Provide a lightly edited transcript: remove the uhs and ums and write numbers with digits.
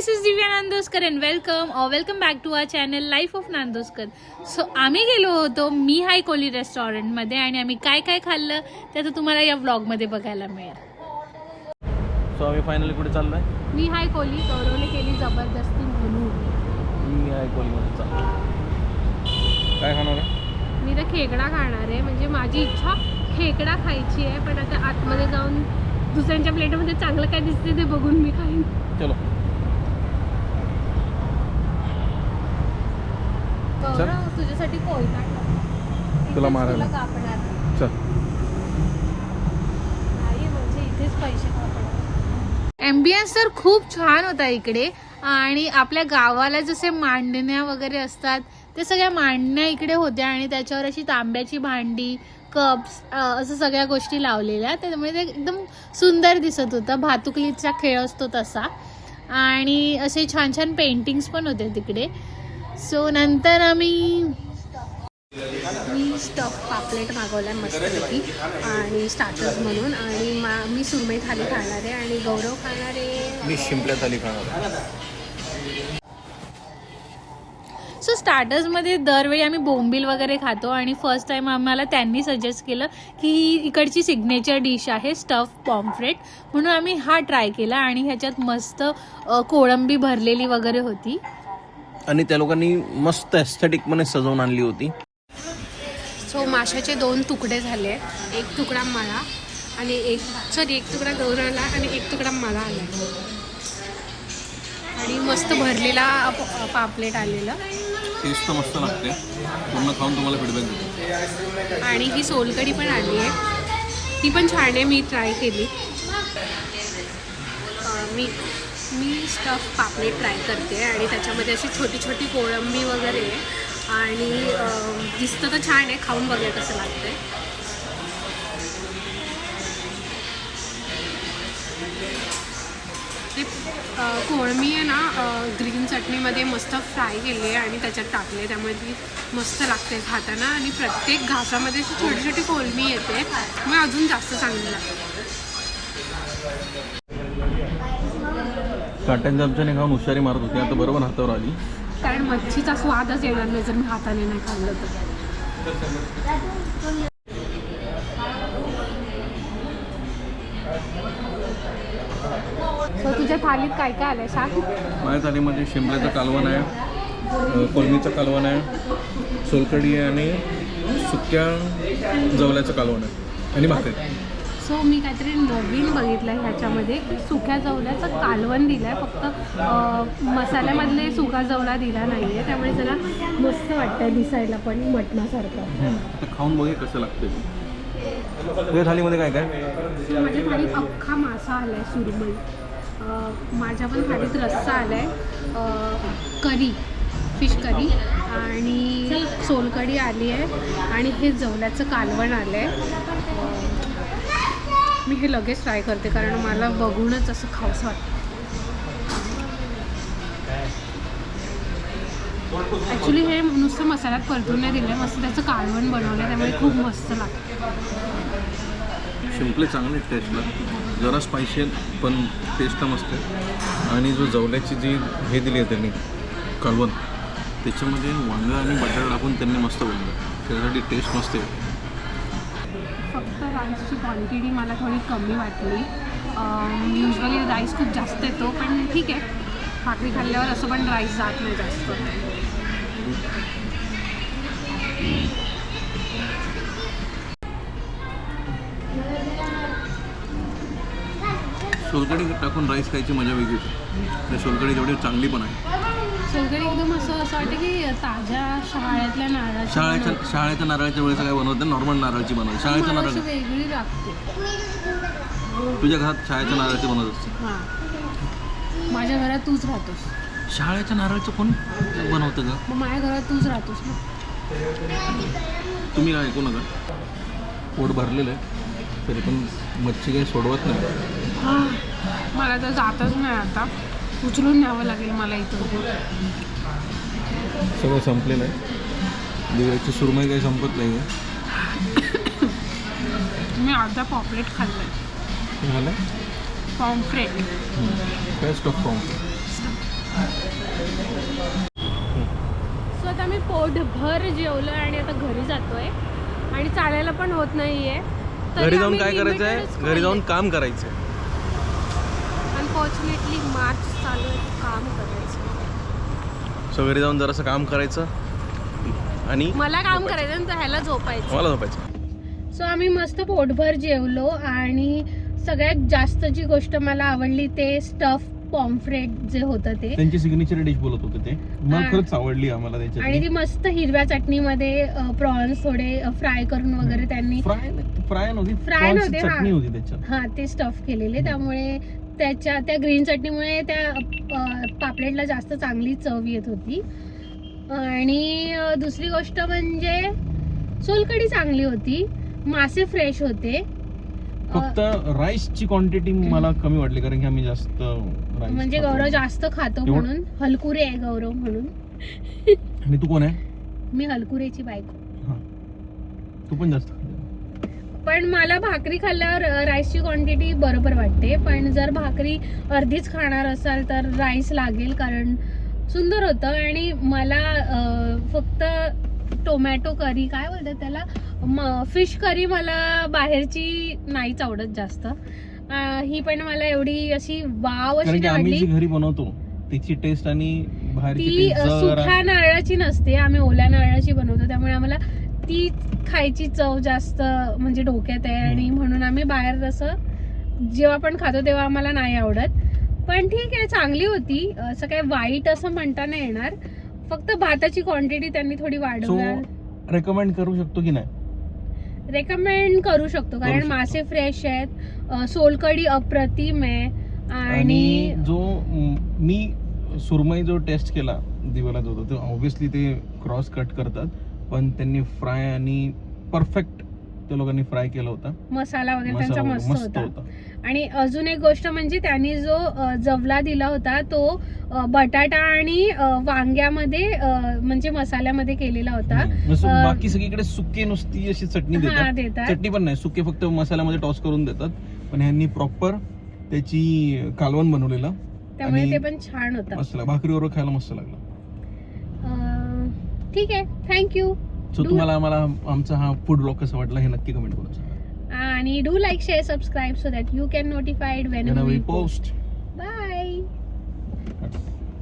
this is Divya Nandosकर and welcome back to our channel Life of Nandosकर. So आम्ही गेलो होतो मी हाय कोली रेस्टॉरंटमध्ये आणि आम्ही काय काय खाल्लं ते आता तुम्हाला या व्लॉगमध्ये बघायला मिळेल. सो आम्ही फायनली कुठे चाललोय? मी हाय कोली गौरवने केली जबरदस्ती म्हणून मी हाय कोलीमध्ये चाललो. काय खाणार आहे? मी तर खेकडा खाणार आहे. म्हणजे माझी इच्छा खेकडा खायची आहे, पण आता आतमध्ये जाऊन दुसऱ्यांच्या प्लेटमध्ये चांगलं काय दिसते ते बघून मी खाईन. चलो तुझ्यासाठी कोयता तुला मारायला कापणार चल. नाही म्हणजे इथेच पैसे कापणार. ॲम्बियन्स तर खूप छान होता इकडे आणि आपल्या गावाला जसे मांडण्या वगैरे असतात ते सगळ्या मांडण्या इकडे होत्या आणि त्याच्यावर अशी तांब्याची भांडी कप्स असं सगळ्या गोष्टी लावलेल्या, त्यामुळे ते एकदम सुंदर दिसत होतं. भातुकलीचा खेळ असतो तसा आणि असे छान छान पेंटिंग्स पण होते तिकडे. सो नंतर मी स्टफ पापलेट मागवल्या मस्तपैकी आणि स्टार्टर्स म्हणून, आणि मी सुरमई थाली खाणार आहे आणि गौरव खाणार आहे. मी शिंपल्या थाली खाणार आहे. सो स्टार्टर्समध्ये दरवेळी आम्ही बोंबील वगैरे खातो आणि फर्स्ट टाईम आम्हाला त्यांनी सजेस्ट केलं की ही इकडची सिग्नेचर डिश आहे स्टफ पॉम्फ्रेट, म्हणून आम्ही हा ट्राय केला आणि ह्याच्यात मस्त कोळंबी भरलेली वगैरे होती आणि त्या लोकांनी मस्त एस्थेटिकमध्ये सजवून आणली होती. सो माशाचे 2 तुकडे झाले, एक तुकडा मला आणि एक तुकडा गौरवला आणि एक तुकडा मला आला आणि मस्त भरलेला पापलेट आलेलं. टेस्ट तर मस्त लागते, पूर्ण खाऊन तुम्हाला फीडबॅक देतो. आणि ही सोलकढी पण आली आहे, ती पण छान आहे, मी ट्राय केली. मी स्टफ पापलेट ट्राय करते आणि त्याच्यामध्ये अशी छोटी छोटी कोळंबी वगैरे आणि दिसतं तर छान आहे, खाऊन बघूया कसं लागतंय. ते कोळंबी आहे ना ग्रीन चटणीमध्ये मस्त फ्राय केली आहे आणि त्याच्यात टाकले, त्यामुळे ती मस्त लागते खाताना आणि प्रत्येक घासामध्ये अशी छोटी छोटी कोळंबी येते, मग अजून जास्त चांगली लागते. काट्यांच्या चमच्याने खाऊन हुशारी मारत होती, आता बरोबर हातावर आली. कारण मच्छीचा स्वादच येणार नाही जर मी हाताने नाही खाल्लं तर. सो तुझ्या थालीत काय काय आलंय सांग? माझ्या थालीमध्ये शिंपल्याचं कालवण आहे, कोलमीचं कालवण आहे, सोलकढी आहे आणि सुक्या जवल्याचं कालवण आहे आणि भाकरी. सो मी काहीतरी नवीन बघितलं आहे ह्याच्यामध्ये की सुक्या जवल्याचं कालवण दिलं आहे, फक्त मसाल्यामधले सुका जवला दिला नाही आहे, त्यामुळे जरा मस्त वाटतं दिसायला पण मटणासारखं. खाऊन बघे कसं लागते. तुझ्या थालीमध्ये काय काय? माझ्या थालीत अख्खा मासा आला आहे, सुरमई. माझ्या पण थालीत रस्सा आला आहे, करी फिश करी आणि सोलकढी आली आहे आणि हे जवल्याचं कालवण आलं आहे. मी हे लगेच ट्राय करते कारण मला बघूनच असं खावंसं वाटतं. ॲक्च्युली हे नुसतं मसाल्यात परतून नाही दिलं आहे, मस्त त्याचं कालवण बनवलं आहे, त्यामुळे खूप मस्त लागतं. शिंपले चांगले टेस्टला, जरा स्पायशी आहेत पण टेस्ट मस्त आहे. आणि जो जवल्याची जी हे दिली आहे त्यांनी कालवण, त्याच्यामध्ये वांगं आणि बटाटा टाकून त्यांनी मस्त बनवलं, त्याच्यासाठी टेस्ट मस्त आहे. फक्त राईसची क्वांटिटी मला थोडी कमी वाटली. युजली राईस खूप जास्त येतो, पण ठीक आहे, भाकरी खाल्ल्यावर असं पण राईस जात नाही जास्त. सोलकढी टाकून राईस खायची मजा वेगळी होती. सोलकढी तेवढी चांगली पण आहे. सोलकढी एकदम असं वाटतं की ताज्या शाळेतल्या शाळेच्या नारळाच्या वेळेस काय बनवतं? नॉर्मल नारळाची बनवते. शाळेच्या नारळ वेगळी लागते. तुझ्या घरात शाळेच्या नारळाची बनवत असते? हां, माझ्या घरात तूच राहतोस. शाळेच्या नारळाचं कोण बनवतं का? मग माझ्या घरात तूच राहतोस ना. तुम्ही काय ऐकू नका, पोट भरलेलं आहे तरी पण मच्छी काही सोडवत नाही. हां, मला तर जातच नाही, आता उचलून न्यावं लागेल मला इथं. सगळं संपलेलं आहे. दिव्याची सुरमई काही संपत नाही आहे. मी अर्धा पॉपलेट खाल्लं आहे. झालं पॉम्फ्रेट. Best of pomfret. आता मी पोटभर जेवलोय आणि आता घरी जातोय आणि चालायला पण होत नाहीये. घरी जाऊन काय करायचंय? घरी जाऊन काम करायचंय. अनफॉर्च्युनेटली मार्च चालू आहे, काम करायचं. सो घरी जाऊन जरासं काम करायचं आणि मला काम करायचं तर ह्याला झोपायचं. मला झोपायचं. सो आम्ही मस्त पोटभर जेवलो आणि सगळ्यात जास्त जी गोष्ट मला आवडली ते स्टफ पॉम्फ्रेट जे होतं ते त्यांची सिग्नेचर डिश बोलत होते ते. मला खरंच आवडली आम्हाला त्याच्यात. आणि ती मस्त हिरव्या चटणीमध्ये प्रॉन्स थोडे फ्राय करून वगैरे त्यांनी फ्राय नव्हती, फ्राय नव्हते, चटणी होती त्याच्यात. हा ते स्टफ केलेले, त्यामुळे त्या ग्रीन चटणीमुळे त्या पापलेटला जास्त चांगली चव येत होती. आणि दुसरी गोष्ट म्हणजे सोलकढी चांगली होती, मासे फ्रेश होते. फक्त राईसची क्वांटिटी मला कमी वाटली कारण की आम्ही जास्त राईस म्हणजे गौरव जास्त खातो म्हणून. हलकुरे आहे गौरव म्हणून. आणि तू कोण आहे? मी हलकुरेची बायको. तू पण जास्त. पण मला भाकरी खाल्ल्यावर राईसची क्वांटिटी बरोबर वाटते, पण जर भाकरी अर्धीच खाणार असाल तर राईस लागेल, कारण सुंदर होतं. आणि मला फक्त टोमॅटो करी काय बोलतात त्याला, फिश करी मला बाहेरची नाहीच आवडत जास्त. ही पण मला एवढी अशी वाव अशी नाही आम्ही जी वाटली. घरी बनवतो त्याची टेस्ट आणि बाहेरची ती टेस्ट जरा सुक्या नारळाची नसते, आम्ही ओल्या नारळाची बनवतो, त्यामुळे आम्हाला ती खायची चव जास्त म्हणजे डोक्यात आहे. आणि म्हणून आम्ही बाहेर असं जेव्हा पण खातो तेव्हा आम्हाला नाही आवडत. पण ठीक आहे, चांगली होती, असं काय वाईट असं म्हणता नाही येणार. फक्त भाताची क्वांटिटी त्यांनी थोडी वाढवल्या. रेकमेंड करू शकतो की नाही? रेकमेंड करू शकतो, कारण मासे फ्रेश आहेत, सोलकढी अप्रतिम आहे. आणि जो मी सुरमई जो टेस्ट केला दिवाला जो होता, ते ऑब्व्हियसली ते क्रॉस कट करतात, पण त्यांनी फ्राय आणि परफेक्ट त्या लोकांनी फ्राय केला होता. मसाला वगैरे त्यांचा मस्त होता. होता. आणि अजून एक गोष्ट म्हणजे त्यांनी जो जवला दिला होता तो बटाटा आणि वांग्यामध्ये म्हणजे मसाल्यामध्ये केलेला होता. बाकी सगळीकडे सुके नुसती अशी चटणी देतात. चटणी पण नाही, सुके फक्त मसाल्यामध्ये टॉस करून देतात. पण ह्यांनी प्रॉपर त्याची कालवण बनवलेलं, त्यामुळे ते पण छान होतं. मस्त भाकरीवर खायला मस्त लागलं. ठीक आहे, थँक्यू. सो तुम्हाला आमचा हा फूड ब्लॉग कसा वाटला हे नक्की कमेंट करून सांगा. आणि do like, share, subscribe so that you can notified when we post.